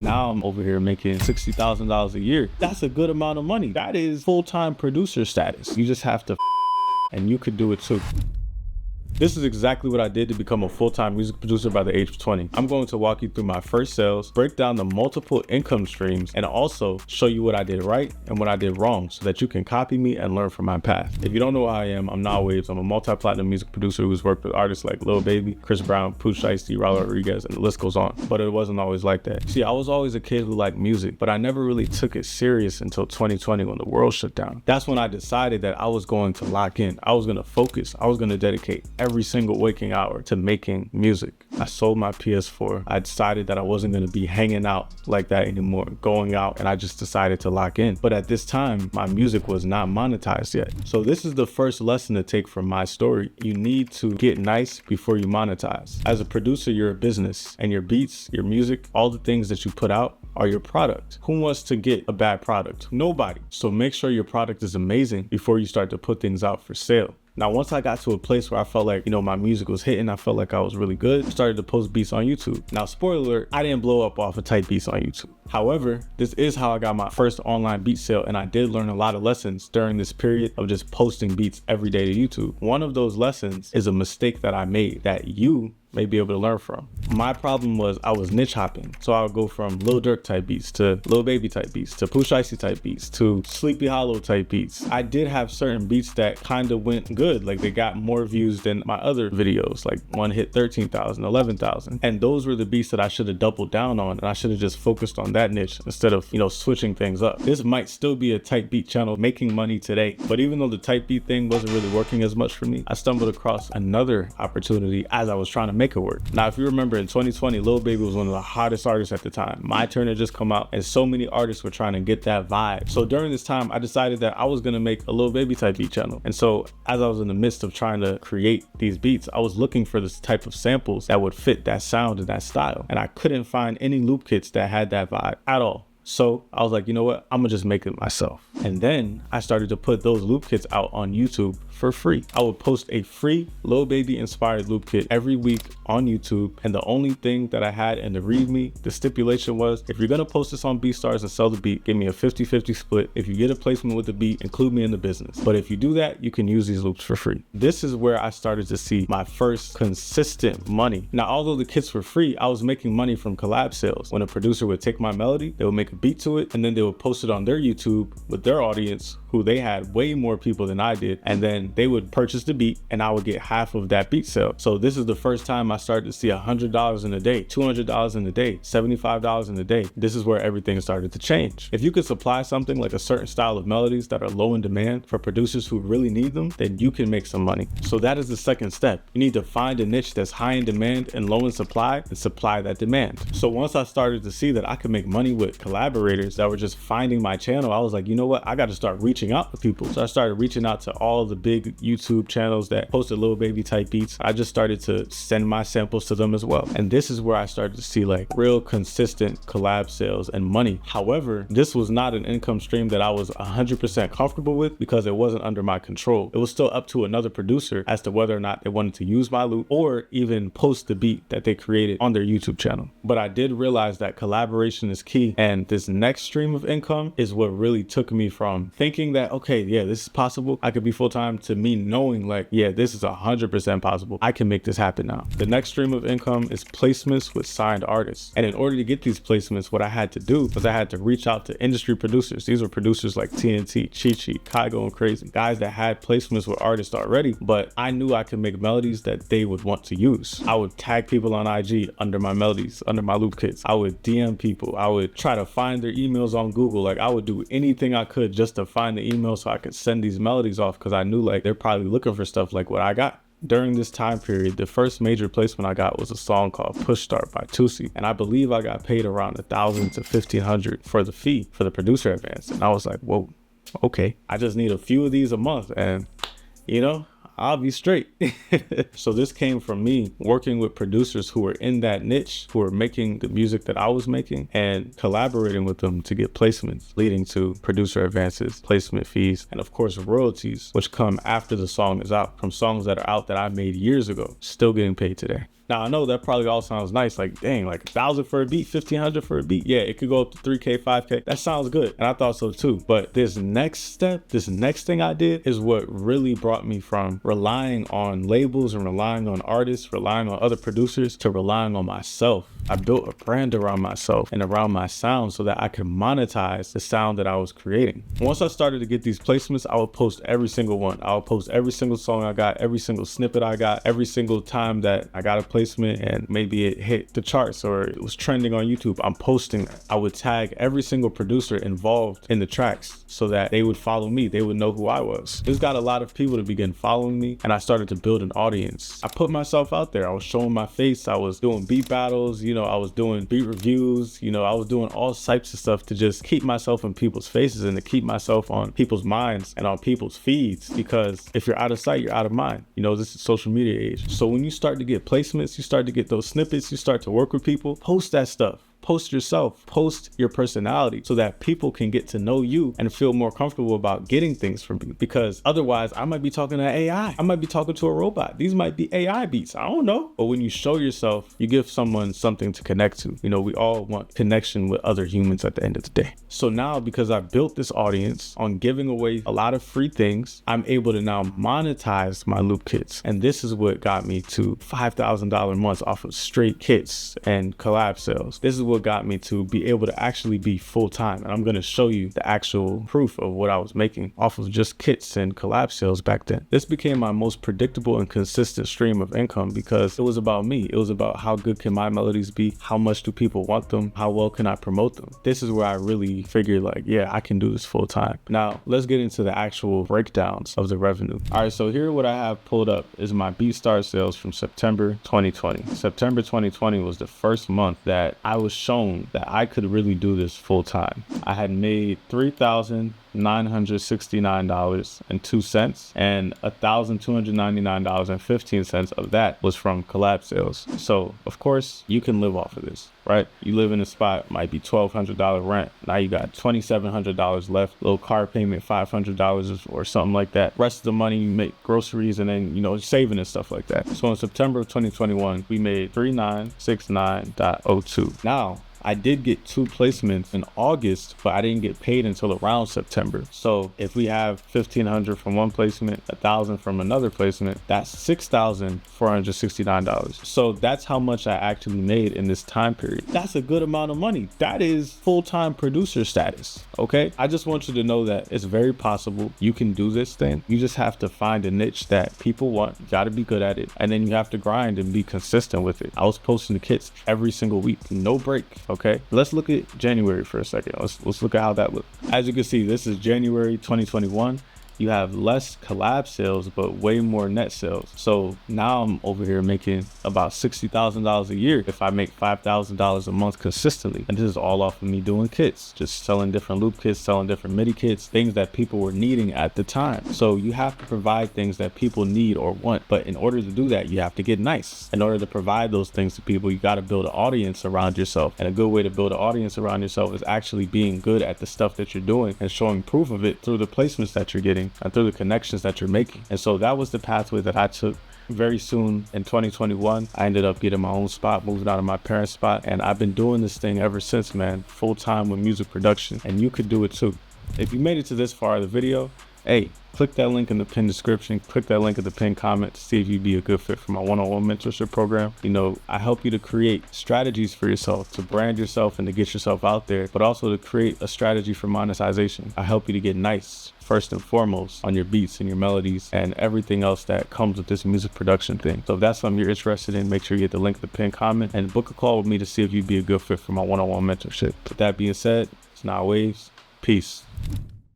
Now I'm over here making $60,000 a year. That's a good amount of money. That is full-time producer status. You just have to and you could do it too. This is exactly what I did to become a full-time music producer by the age of 20. I'm going to walk you through my first sales, break down the multiple income streams, and also show you what I did right and what I did wrong so that you can copy me and learn from my path. If you don't know who I am, I'm Nile. I'm a multi-platinum music producer who's worked with artists like Lil Baby, Chris Brown, Pooh Shiesty, Raul Rodriguez, and the list goes on. But it wasn't always like that. See, I was always a kid who liked music, but I never really took it serious until 2020 when the world shut down. That's when I decided that I was going to lock in. I was going to focus. I was going to dedicate every single waking hour to making music. I sold my PS4. I decided that I wasn't going to be hanging out like that anymore, going out, and I just decided to lock in. But at this time, my music was not monetized yet. So this is the first lesson to take from my story. You need to get nice before you monetize. As a producer, you're a business, and your beats, your music, all the things that you put out are your product. Who wants to get a bad product? Nobody. So make sure your product is amazing before you start to put things out for sale. Now, once I got to a place where I felt like, my music was hitting, I felt like I was really good, I started to post beats on YouTube. Now, spoiler alert, I didn't blow up off of type beats on YouTube. However, this is how I got my first online beat sale, and I did learn a lot of lessons during this period of just posting beats every day to YouTube. One of those lessons is a mistake that I made that you may be able to learn from. My problem was I was niche hopping. So I would go from Lil Durk type beats to Lil Baby type beats to Pooh Shiesty type beats to Sleepy Hollow type beats. I did have certain beats that kind of went good. Like they got more views than my other videos. Like one hit 13,000, 11,000. And those were the beats that I should have doubled down on. And I should have just focused on that niche instead of, switching things up. This might still be a type beat channel making money today. But even though the type beat thing wasn't really working as much for me, I stumbled across another opportunity as I was trying to make it work. Now, if you remember in 2020, Lil Baby was one of the hottest artists at the time. My Turn had just come out and so many artists were trying to get that vibe. So during this time, I decided that I was going to make a Lil Baby type beat channel. And so as I was in the midst of trying to create these beats, I was looking for this type of samples that would fit that sound and that style. And I couldn't find any loop kits that had that vibe at all. So I was like, you know what? I'm gonna just make it myself. And then I started to put those loop kits out on YouTube for free. I would post a free Lil Baby inspired loop kit every week on YouTube. And the only thing that I had in the README, the stipulation was, if you're gonna post this on BeatStars and sell the beat, give me a 50-50 split. If you get a placement with the beat, include me in the business. But if you do that, you can use these loops for free. This is where I started to see my first consistent money. Now, although the kits were free, I was making money from collab sales. When a producer would take my melody, they would make a beat to it, and then they would post it on their YouTube with their audience, who they had way more people than I did, and then they would purchase the beat and I would get half of that beat sale. So this is the first time I started to see $100 in a day, $200 in a day, $75 in a day. This is where everything started to change. If you could supply something like a certain style of melodies that are low in demand for producers who really need them, then you can make some money. So that is the second step. You need to find a niche that's high in demand and low in supply and supply that demand. So once I started to see that I could make money with collaborators that were just finding my channel, I was like, you know what? I got to start reaching out to people. So I started reaching out to all the big YouTube channels that posted Lil Baby type beats. I just started to send my samples to them as well. And this is where I started to see like real consistent collab sales and money. However, this was not an income stream that I was 100% comfortable with because it wasn't under my control. It was still up to another producer as to whether or not they wanted to use my loop or even post the beat that they created on their YouTube channel. But I did realize that collaboration is key, and this next stream of income is what really took me from thinking that, okay, yeah, this is possible, I could be full-time, to me knowing like, yeah, this is 100% possible. I can make this happen now. The next stream of income is placements with signed artists. And in order to get these placements, what I had to do was I had to reach out to industry producers. These were producers like TNT, Chi, Kygo, and Crazy, guys that had placements with artists already, but I knew I could make melodies that they would want to use. I would tag people on IG under my melodies, under my loop kits. I would DM people. I would try to find their emails on Google. Like I would do anything I could just to find the email so I could send these melodies off, because I knew like they're probably looking for stuff like what I got. During this time period, the first major placement I got was a song called Push Start by Tusi. And I believe I got paid around $1,000 to $1,500 for the fee for the producer advance. And I was like, whoa, okay. I just need a few of these a month and, I'll be straight. So this came from me working with producers who were in that niche, who were making the music that I was making, and collaborating with them to get placements, leading to producer advances, placement fees, and of course royalties, which come after the song is out, from songs that are out that I made years ago, still getting paid today. Now I know that probably all sounds nice, like dang, like 1,000 for a beat, 1,500 for a beat. Yeah, it could go up to 3K, 5K. That sounds good. And I thought so too. But this next step, this next thing I did is what really brought me from relying on labels and relying on artists, relying on other producers, to relying on myself. I built a brand around myself and around my sound so that I could monetize the sound that I was creating. Once I started to get these placements, I would post every single one. I would post every single song I got, every single snippet I got, every single time that I got a placement and maybe it hit the charts or it was trending on YouTube. I'm posting that. I would tag every single producer involved in the tracks so that they would follow me. They would know who I was. This got a lot of people to begin following me, and I started to build an audience. I put myself out there. I was showing my face. I was doing beat battles, I was doing beat reviews, I was doing all types of stuff to just keep myself in people's faces and to keep myself on people's minds and on people's feeds, because if you're out of sight, you're out of mind. This is social media age. So when you start to get placements, you start to get those snippets, you start to work with people, post that stuff. Post yourself, post your personality so that people can get to know you and feel more comfortable about getting things from you. Because otherwise, I might be talking to AI. I might be talking to a robot. These might be AI beats. I don't know. But when you show yourself, you give someone something to connect to. We all want connection with other humans at the end of the day. So now, because I built this audience on giving away a lot of free things, I'm able to now monetize my loop kits. And this is what got me to $5,000 months off of straight kits and collab sales. This is what got me to be able to actually be full-time, and I'm going to show you the actual proof of what I was making off of just kits and collab sales back then. This became my most predictable and consistent stream of income because it was about me. It was about how good can my melodies be, how much do people want them, how well can I promote them. This is where I really figured like, yeah, I can do this full-time. Now let's get into the actual breakdowns of the revenue. All right, so here what I have pulled up is my BeatStar sales from September 2020. September 2020 was the first month that I was shown that I could really do this full time. I had made $3,969.02 and $1,299.15 of that was from collab sales. So of course you can live off of this, right? You live in a spot, might be $1,200 rent. Now you got $2,700 left, little car payment, $500 or something like that. Rest of the money you make groceries and then, saving and stuff like that. So in September of 2021, we made 3,969.02. Now, I did get 2 placements in August, but I didn't get paid until around September. So if we have $1,500 from one placement, $1,000 from another placement, that's $6,469. So that's how much I actually made in this time period. That's a good amount of money. That is full-time producer status, okay? I just want you to know that it's very possible you can do this thing. You just have to find a niche that people want. You gotta be good at it. And then you have to grind and be consistent with it. I was posting the kits every single week, no break. Okay, let's look at January for a second. Let's look at how that looked. As you can see, this is January 2021. You have less collab sales, but way more net sales. So now I'm over here making about $60,000 a year if I make $5,000 a month consistently. And this is all off of me doing kits, just selling different loop kits, selling different MIDI kits, things that people were needing at the time. So you have to provide things that people need or want. But in order to do that, you have to get nice. In order to provide those things to people, you got to build an audience around yourself. And a good way to build an audience around yourself is actually being good at the stuff that you're doing and showing proof of it through the placements that you're getting and through the connections that you're making. And so that was the pathway that I took. Very soon in 2021, I ended up getting my own spot, moving out of my parents' spot, and I've been doing this thing ever since, man, full time with music production, and you could do it too. If you made it to this far of the video, hey, click that link in the pinned description, click that link in the pinned comment to see if you'd be a good fit for my one-on-one mentorship program. I help you to create strategies for yourself, to brand yourself and to get yourself out there, but also to create a strategy for monetization. I help you to get nice, first and foremost, on your beats and your melodies and everything else that comes with this music production thing. So if that's something you're interested in, make sure you hit the link in the pinned comment and book a call with me to see if you'd be a good fit for my one-on-one mentorship. With that being said, it's Nile Waves. Peace.